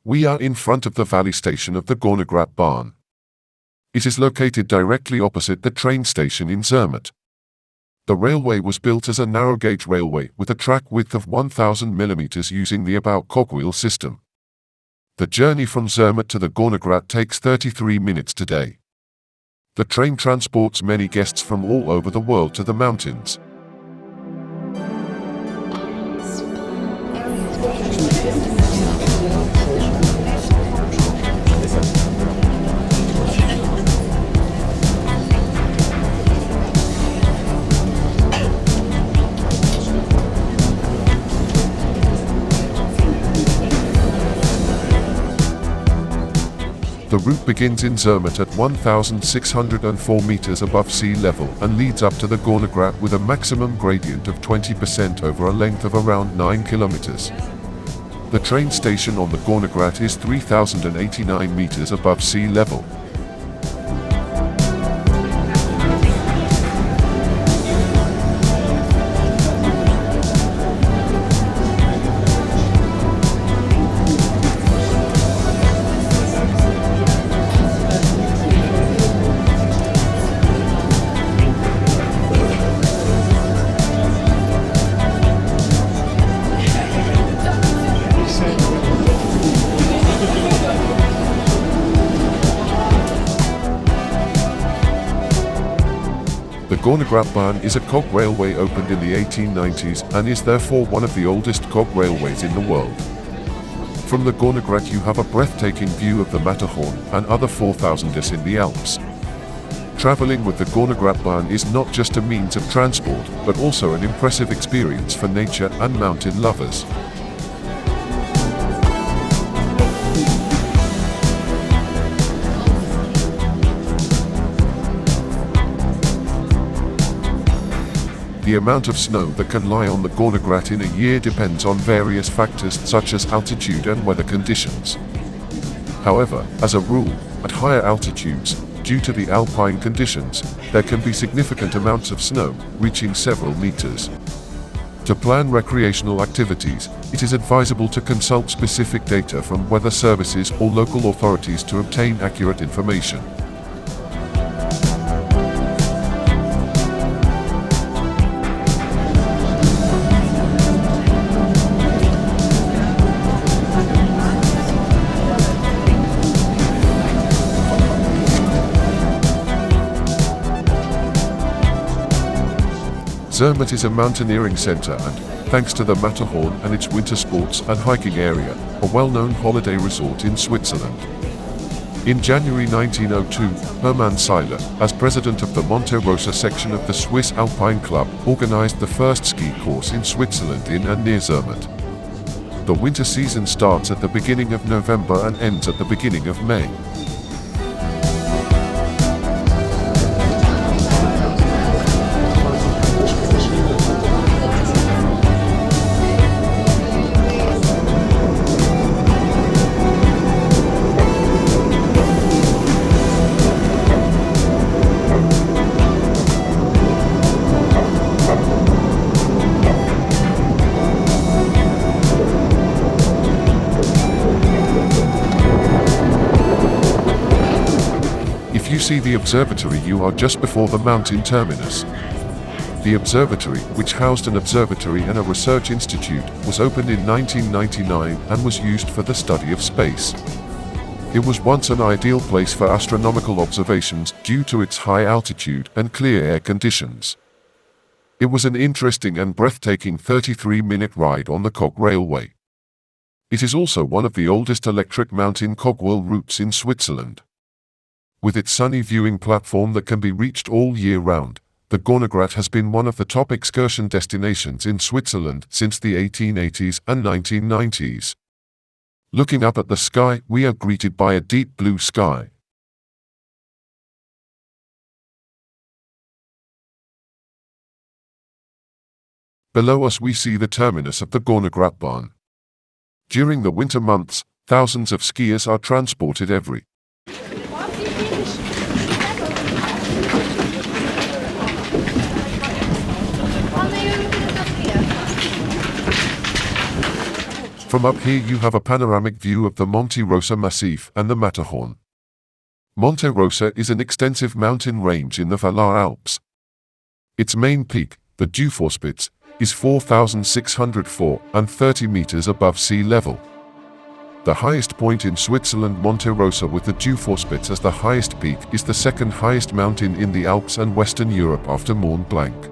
We are in front of the valley station of the Gornergrat Bahn. It is located directly opposite the train station in Zermatt. The railway was built as a narrow-gauge railway with a track width of 1,000 mm using the about cogwheel system. The journey from Zermatt to the Gornergrat takes 33 minutes today. The train transports many guests from all over the world to the mountains. The route begins in Zermatt at 1,604 meters above sea level and leads up to the Gornergrat with a maximum gradient of 20% over a length of around 9 kilometers. The train station on the Gornergrat is 3,089 meters above sea level. The Gornergratbahn is a cog railway opened in the 1890s and is therefore one of the oldest cog railways in the world. From the Gornergrat you have a breathtaking view of the Matterhorn and other 4,000s in the Alps. Traveling with the Gornergratbahn is not just a means of transport, but also an impressive experience for nature and mountain lovers. The amount of snow that can lie on the Gornergrat in a year depends on various factors such as altitude and weather conditions. However, as a rule, at higher altitudes, due to the alpine conditions, there can be significant amounts of snow, reaching several meters. To plan recreational activities, it is advisable to consult specific data from weather services or local authorities to obtain accurate information. Zermatt is a mountaineering center and, thanks to the Matterhorn and its winter sports and hiking area, a well-known holiday resort in Switzerland. In January 1902, Hermann Seiler, as president of the Monte Rosa section of the Swiss Alpine Club, organized the first ski course in Switzerland in and near Zermatt. The winter season starts at the beginning of November and ends at the beginning of May. If you see the observatory, you are just before the mountain terminus. The observatory, which housed an observatory and a research institute, was opened in 1999 and was used for the study of space. It was once an ideal place for astronomical observations due to its high altitude and clear air conditions. It was an interesting and breathtaking 33-minute ride on the cog railway. It is also one of the oldest electric mountain cogwheel routes in Switzerland. With its sunny viewing platform that can be reached all year round, the Gornergrat has been one of the top excursion destinations in Switzerland since the 1880s and 1990s. Looking up at the sky, we are greeted by a deep blue sky. Below us we see the terminus of the Gornergratbahn. During the winter months, thousands of skiers are transported every From up here you have a panoramic view of the Monte Rosa massif and the Matterhorn. Monte Rosa is an extensive mountain range in the Riffelalp. Its main peak, the Jungfrau, is 4,630 meters above sea level. The highest point in Switzerland, Monte Rosa with the Jungfrau as the highest peak, is the second highest mountain in the Alps and Western Europe after Mont Blanc.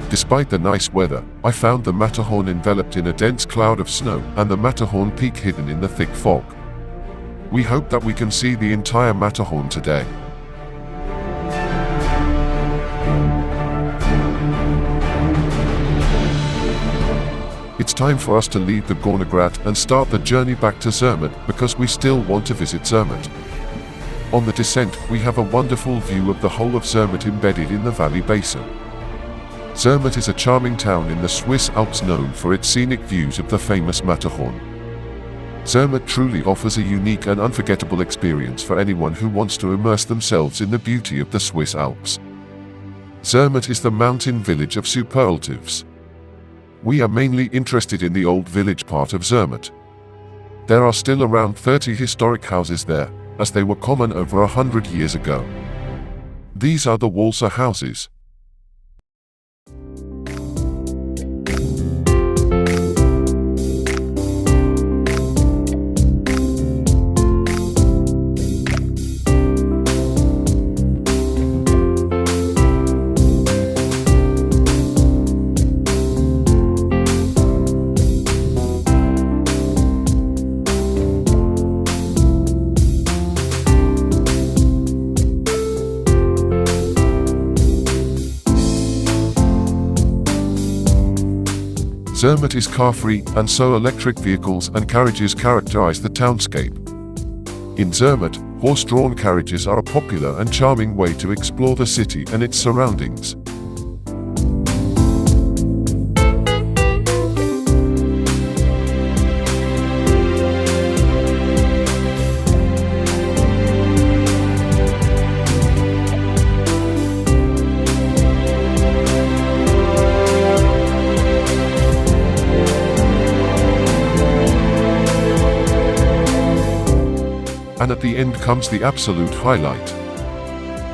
Despite the nice weather, I found the Matterhorn enveloped in a dense cloud of snow and the Matterhorn peak hidden in the thick fog. We hope that we can see the entire Matterhorn today. It's time for us to leave the Gornergrat and start the journey back to Zermatt because we still want to visit Zermatt. On the descent, we have a wonderful view of the whole of Zermatt embedded in the valley basin. Zermatt is a charming town in the Swiss Alps known for its scenic views of the famous Matterhorn. Zermatt truly offers a unique and unforgettable experience for anyone who wants to immerse themselves in the beauty of the Swiss Alps. Zermatt is the mountain village of superlatives. We are mainly interested in the old village part of Zermatt. There are still around 30 historic houses there, as they were common over 100 years ago. These are the Walser houses. Zermatt is car-free, and so electric vehicles and carriages characterize the townscape. In Zermatt, horse-drawn carriages are a popular and charming way to explore the city and its surroundings. And at the end comes the absolute highlight.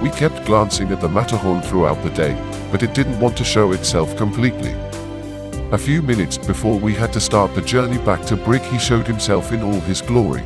We kept glancing at the Matterhorn throughout the day, but it didn't want to show itself completely. A few minutes before we had to start the journey back to Brig, he showed himself in all his glory.